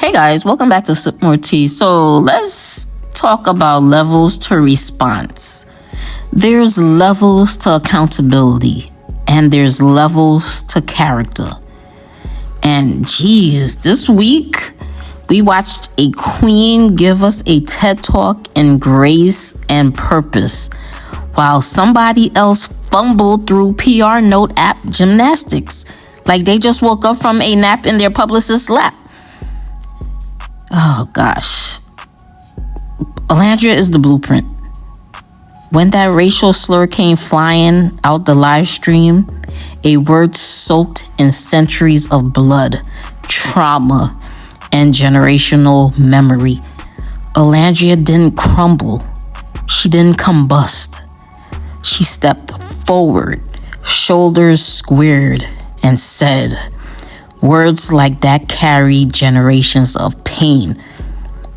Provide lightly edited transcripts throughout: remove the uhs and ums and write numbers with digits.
Hey guys, welcome back to Sip More Tea. So let's talk about levels to response. There's levels to accountability and there's levels to character. And geez, this week we watched a queen give us a TED Talk in grace and purpose while somebody else fumbled through PR note app gymnastics like they just woke up from a nap in their publicist's lap. Oh gosh. Alandria is the blueprint. When that racial slur came flying out the live stream, a word soaked in centuries of blood, trauma, and generational memory, Alandria didn't crumble. She didn't combust. She stepped forward, shoulders squared, and said, words like that carry generations of pain.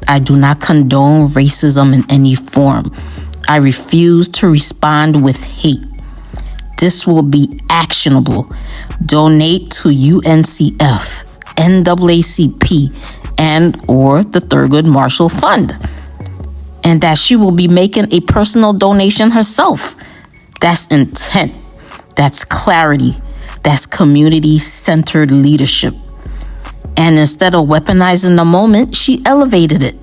I do not condone racism in any form. I refuse to respond with hate. This will be actionable. Donate to UNCF, NAACP, and or the Thurgood Marshall Fund. And that she will be making a personal donation herself. That's intent. That's clarity. That's community-centered leadership. And instead of weaponizing the moment, she elevated it.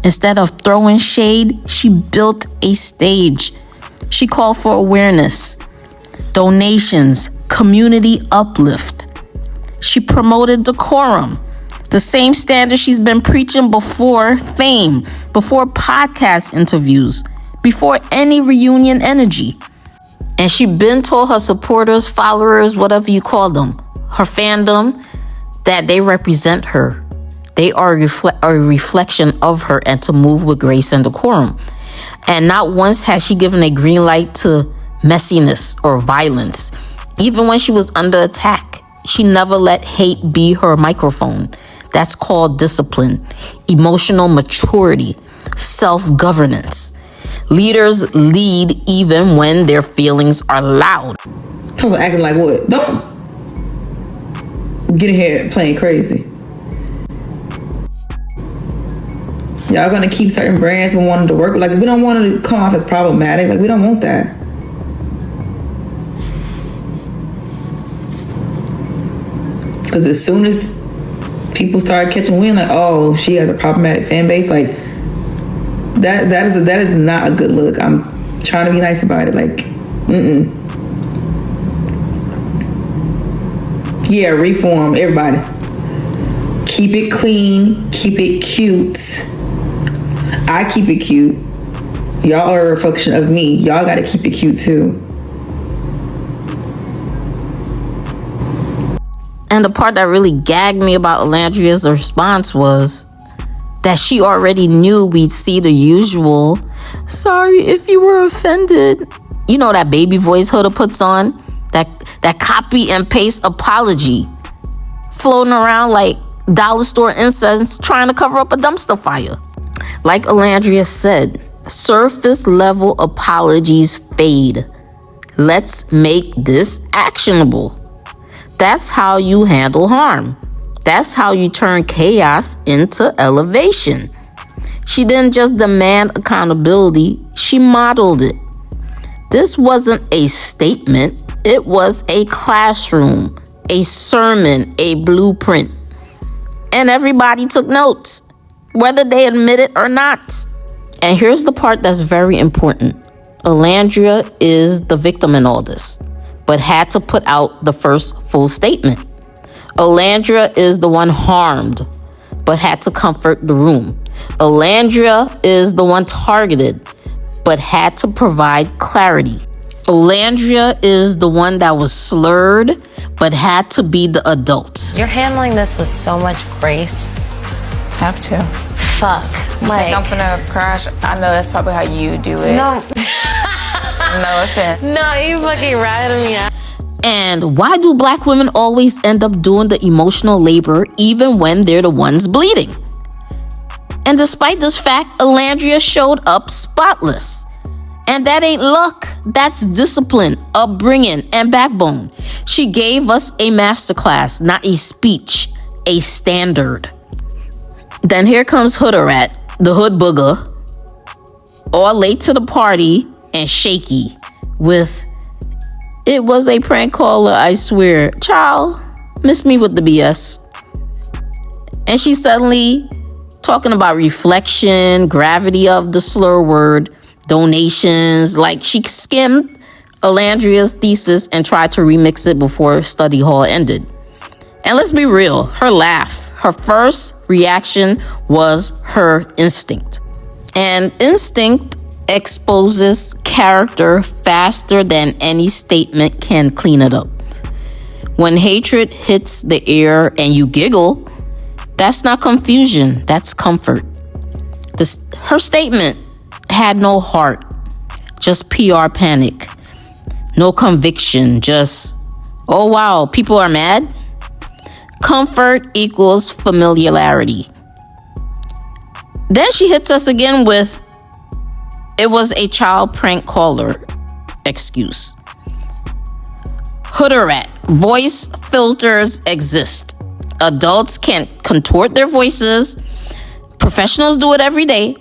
Instead of throwing shade, she built a stage. She called for awareness, donations, community uplift. She promoted decorum, the same standard she's been preaching before fame, before podcast interviews, before any reunion energy. And she been told her supporters, followers, whatever you call them, her fandom, that they represent her. They are a reflection of her and to move with grace and decorum. And not once has she given a green light to messiness or violence. Even when she was under attack, she never let hate be her microphone. That's called discipline, emotional maturity, self-governance. Leaders lead even when their feelings are loud. Talk about acting like what? Don't get in here playing crazy. Y'all gonna keep certain brands and want them to work. Like, we don't want to come off as problematic. Like, we don't want that. Because as soon as people start catching wind, like, oh, she has a problematic fan base, like, that is not a good look. I'm trying to be nice about it. Like, Yeah, reform, everybody. Keep it clean, keep it cute. I keep it cute. Y'all are a reflection of me. Y'all gotta keep it cute too. And the part that really gagged me about Alandria's response was that she already knew we'd see the usual, sorry if you were offended. You know that baby voice Huda puts on? That copy and paste apology. Floating around like dollar store incense trying to cover up a dumpster fire. Like Alandria said, surface level apologies fade. Let's make this actionable. That's how you handle harm. That's how you turn chaos into elevation. She didn't just demand accountability, she modeled it. This wasn't a statement, it was a classroom, a sermon, a blueprint. And everybody took notes, whether they admit it or not. And here's the part that's very important. Alandria is the victim in all this, but had to put out the first full statement. Alandria is the one harmed, but had to comfort the room. Alandria is the one targeted, but had to provide clarity. Alandria is the one that was slurred, but had to be the adult. You're handling this with so much grace. Have to. Fuck. Like, I'm gonna crash. I know that's probably how you do it. No. No offense. No, you fucking riding me out. And why do black women always end up doing the emotional labor even when they're the ones bleeding? And despite this fact, Alandria showed up spotless. And that ain't luck. That's discipline, upbringing, and backbone. She gave us a masterclass, not a speech, a standard. Then here comes Huda Rat, the hood booger, all late to the party and shaky with, "It was a prank caller, I swear. Child, miss me with the BS." And she's suddenly talking about reflection, gravity of the slur word, donations, like she skimmed Alandria's thesis and tried to remix it before study hall ended. And let's be real, her laugh, her first reaction was her instinct. And instinct exposes character faster than any statement can clean it up. When hatred hits the air and you giggle, that's not confusion, that's comfort. Her statement had no heart, just PR panic. No conviction, just, "Oh wow, people are mad?" Comfort equals familiarity. Then she hits us again with, "It was a child prank caller" excuse. Huda Rat, voice filters exist. Adults can contort their voices. Professionals do it every day.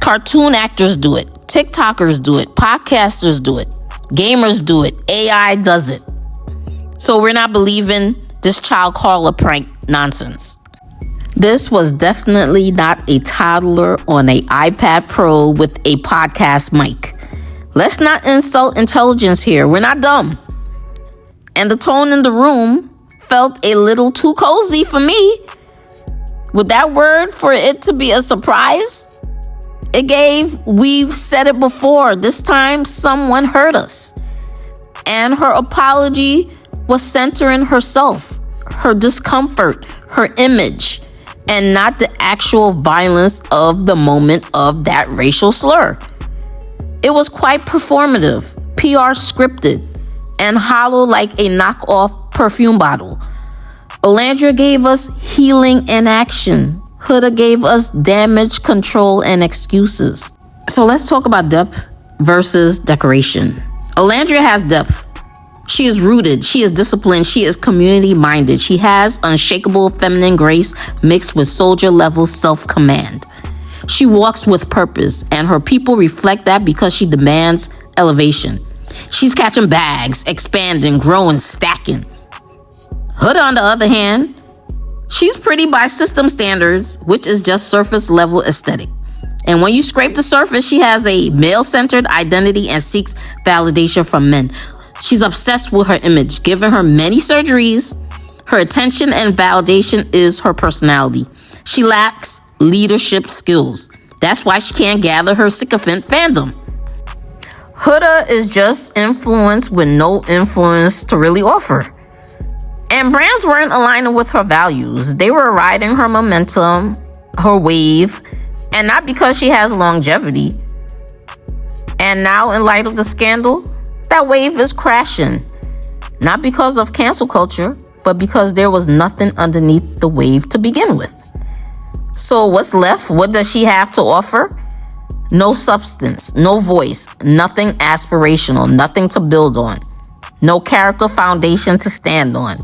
Cartoon actors do it. TikTokers do it. Podcasters do it. Gamers do it. AI does it. So we're not believing this child caller prank nonsense. This was definitely not a toddler on an iPad Pro with a podcast mic. Let's not insult intelligence here. We're not dumb. And the tone in the room felt a little too cozy for me. With that word, for it to be a surprise, it gave, "We've said it before. This time someone hurt us." And her apology was centering herself, her discomfort, her image, and not the actual violence of the moment of that racial slur. It was quite performative, PR scripted, and hollow like a knockoff perfume bottle. Olandria gave us healing and action. Huda gave us damage control and excuses. So let's talk about depth versus decoration. Alandria has depth. She is rooted, she is disciplined, she is community-minded. She has unshakable feminine grace mixed with soldier-level self-command. She walks with purpose, and her people reflect that because she demands elevation. She's catching bags, expanding, growing, stacking. Huda, on the other hand, she's pretty by system standards, which is just surface-level aesthetic. And when you scrape the surface, she has a male-centered identity and seeks validation from men. She's obsessed with her image, giving her many surgeries. Her attention and validation is her personality. She lacks leadership skills. That's why she can't gather her sycophant fandom. Huda is just influence with no influence to really offer. And brands weren't aligning with her values. They were riding her momentum, her wave, and not because she has longevity. And now, in light of the scandal, that wave is crashing. Not because of cancel culture, but because there was nothing underneath the wave to begin with. So what's left? What does she have to offer? No substance, no voice, nothing aspirational, nothing to build on, no character foundation to stand on.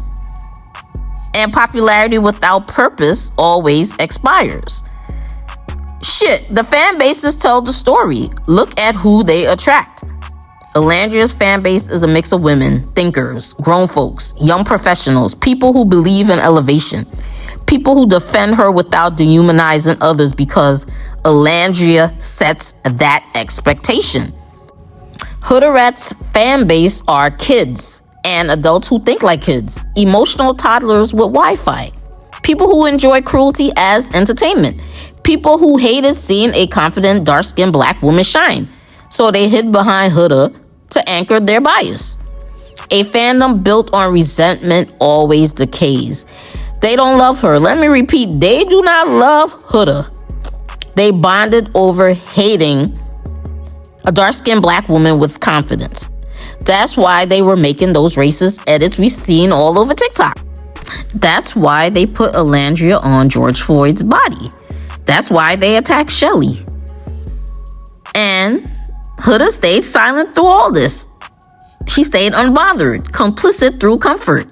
And popularity without purpose always expires. Shit, the fan bases tell the story. Look at who they attract. Alandria's fan base is a mix of women, thinkers, grown folks, young professionals, people who believe in elevation, people who defend her without dehumanizing others because Alandria sets that expectation. Huda Rat's fan base are kids and adults who think like kids, emotional toddlers with Wi-Fi, people who enjoy cruelty as entertainment, people who hated seeing a confident, dark-skinned black woman shine, so they hid behind Huda to anchor their bias. A fandom built on resentment always decays. They don't love her. Let me repeat, they do not love Huda. They bonded over hating a dark-skinned black woman with confidence. That's why they were making those racist edits we've seen all over TikTok. That's why they put Alandria on George Floyd's body. That's why they attacked Shelly. And Huda stayed silent through all this. She stayed unbothered, complicit through comfort.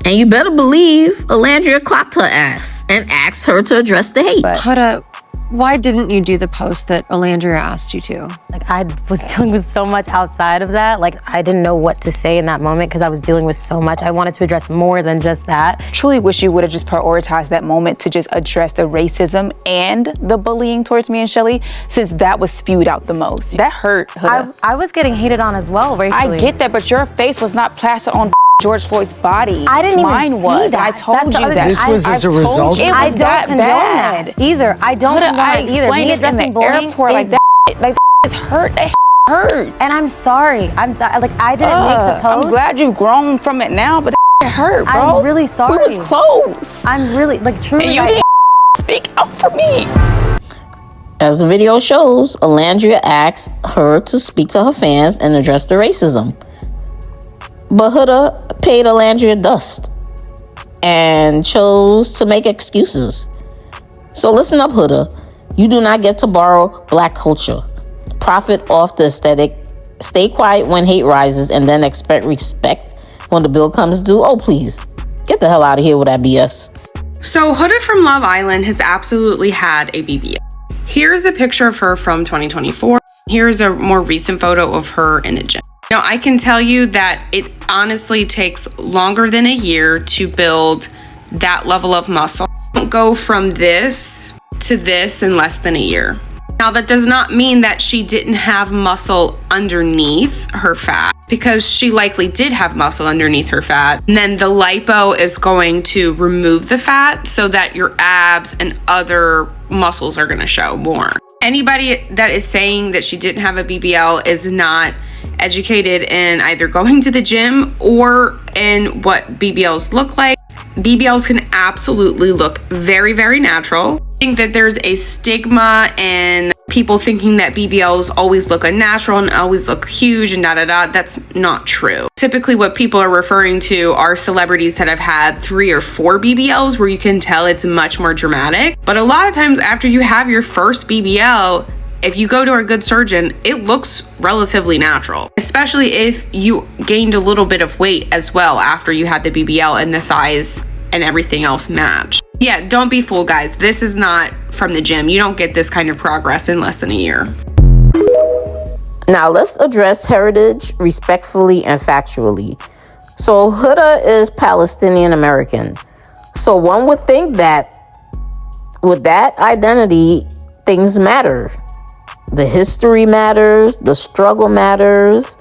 And you better believe Alandria clocked her ass and asked her to address the hate. Huda, why didn't you do the post that Alandria asked you to? Like, I was dealing with so much outside of that. Like, I didn't know what to say in that moment because I was dealing with so much. I wanted to address more than just that. Truly wish you would have just prioritized that moment to just address the racism and the bullying towards me and Shelly, since that was spewed out the most. That hurt, Huda. I was getting hated on as well racially. I get that, but your face was not plastered on George Floyd's body. I didn't Mine even was. see that. I told That's the you other that. thing. This was as a result. It I was don't that condone bad. that either. I don't Huda, condone I it either. explained Me it in addressing the bullying airport is like is hurt. That hurt. and I'm sorry. I'm sorry. Like, I didn't make the post. I'm glad you've grown from it now, but that hurt, bro. I'm really sorry. We was close. I'm really, like, truly. And you didn't speak out for me. As the video shows, Alandria asked her to speak to her fans and address the racism. But Huda paid Alandria dust and chose to make excuses. So listen up, Huda. You do not get to borrow black culture, profit off the aesthetic, stay quiet when hate rises, and then expect respect when the bill comes due. Oh, please, get the hell out of here with that BS. So Huda from Love Island has absolutely had a BBL. Here's a picture of her from 2024. Here's a more recent photo of her in the gym. Now, I can tell you that it honestly takes longer than a year to build that level of muscle. Don't go from this to this in less than a year. Now, that does not mean that she didn't have muscle underneath her fat, because she likely did have muscle underneath her fat. And then the lipo is going to remove the fat so that your abs and other muscles are going to show more. Anybody that is saying that she didn't have a BBL is not educated in either going to the gym or in what BBLs look like. BBLs can absolutely look very, very natural. I think that there's a stigma in people thinking that BBLs always look unnatural and always look huge and da-da-da. That's not true. Typically what people are referring to are celebrities that have had 3 or 4 BBLs where you can tell it's much more dramatic. But a lot of times after you have your first BBL, if you go to a good surgeon, it looks relatively natural, especially if you gained a little bit of weight as well after you had the BBL and the thighs and everything else matched. Yeah, don't be fooled, guys. This is not from the gym. You don't get this kind of progress in less than a year. Now let's address heritage respectfully and factually. So Huda is Palestinian American. So one would think that with that identity, things matter. The history matters, the struggle matters.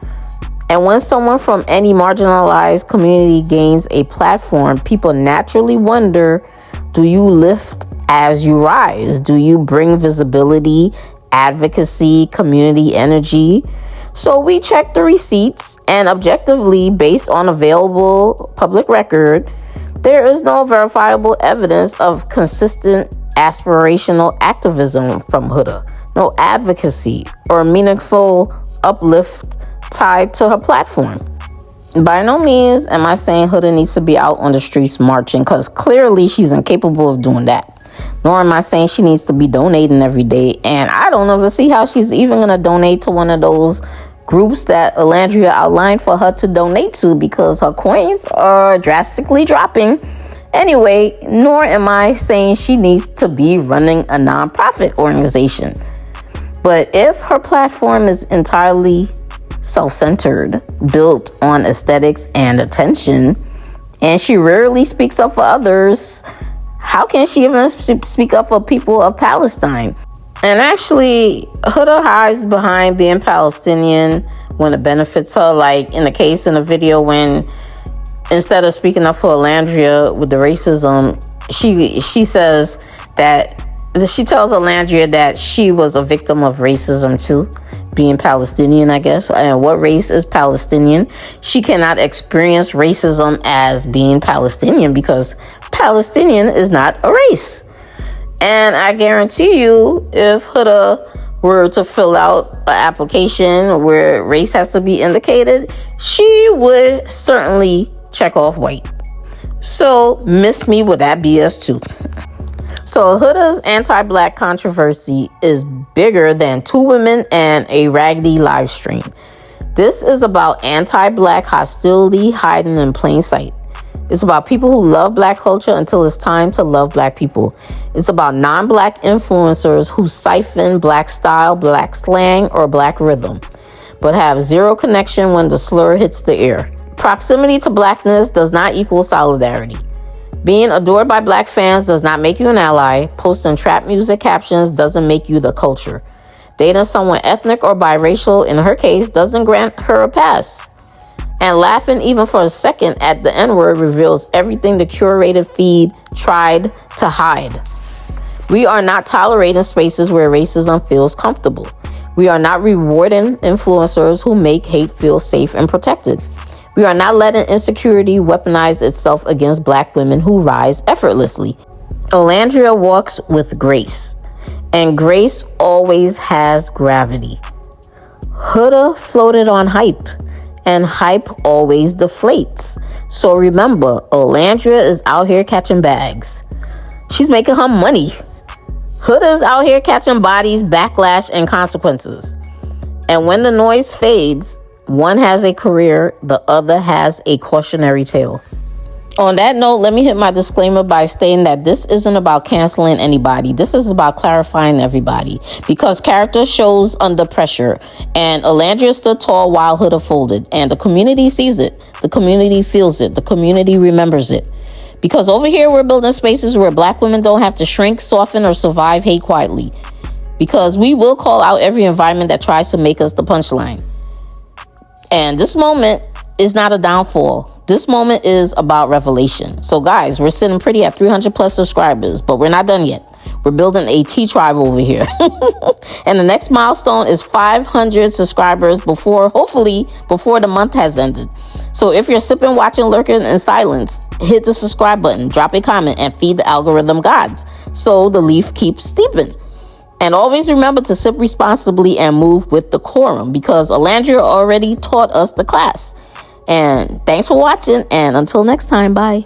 And when someone from any marginalized community gains a platform, people naturally wonder, do you lift as you rise? Do you bring visibility, advocacy, community energy? So we check the receipts, and objectively, based on available public record, there is no verifiable evidence of consistent aspirational activism from Huda. No advocacy or meaningful uplift tied to her platform. By no means am I saying Huda needs to be out on the streets marching, because clearly she's incapable of doing that. Nor am I saying she needs to be donating every day. And I don't ever see how she's even going to donate to one of those groups that Alandria outlined for her to donate to, because her coins are drastically dropping. Anyway, nor am I saying she needs to be running a nonprofit organization. But if her platform is entirely self-centered, built on aesthetics and attention, and she rarely speaks up for others, how can she even speak up for people of Palestine? And actually, Huda hides behind being Palestinian when it benefits her, like in the case in the video when instead of speaking up for Alandria with the racism, she says that she tells Alandria that she was a victim of racism too, being Palestinian, I guess. And what race is Palestinian? She cannot experience racism as being Palestinian because Palestinian is not a race. And I guarantee you, if Huda were to fill out an application where race has to be indicated, she would certainly check off white. So miss me with that BS too. So Huda's anti-black controversy is bigger than 2 women and a raggedy live stream. This is about anti-black hostility hiding in plain sight. It's about people who love black culture until it's time to love black people. It's about non-black influencers who siphon black style, black slang, or black rhythm, but have zero connection when the slur hits the air. Proximity to blackness does not equal solidarity. Being adored by black fans does not make you an ally. Posting trap music captions doesn't make you the culture. Dating someone ethnic or biracial, in her case, doesn't grant her a pass. And laughing even for a second at the N-word reveals everything the curated feed tried to hide. We are not tolerating spaces where racism feels comfortable. We are not rewarding influencers who make hate feel safe and protected. We are not letting insecurity weaponize itself against black women who rise effortlessly. Olandria walks with grace, and grace always has gravity. Huda floated on hype, and hype always deflates. So remember, Olandria is out here catching bags. She's making her money. Huda's out here catching bodies, backlash, and consequences. And when the noise fades, one has a career, the other has a cautionary tale. On that note, let me hit my disclaimer by stating that this isn't about canceling anybody. This is about clarifying everybody, because character shows under pressure, and Alandria stood tall while Huda folded, and the community sees it, the community feels it, the community remembers it. Because over here, we're building spaces where black women don't have to shrink, soften, or survive hate quietly. Because we will call out every environment that tries to make us the punchline. And this moment is not a downfall. This moment is about revelation. So guys, we're sitting pretty at 300 plus subscribers, but we're not done yet. We're building a T tribe over here. And the next milestone is 500 subscribers hopefully before the month has ended. So if you're sipping, watching, lurking in silence, hit the subscribe button, drop a comment, and feed the algorithm gods so the leaf keeps steeping. And always remember to sip responsibly and move with decorum, because Alandria already taught us the class. And thanks for watching, and until next time, bye.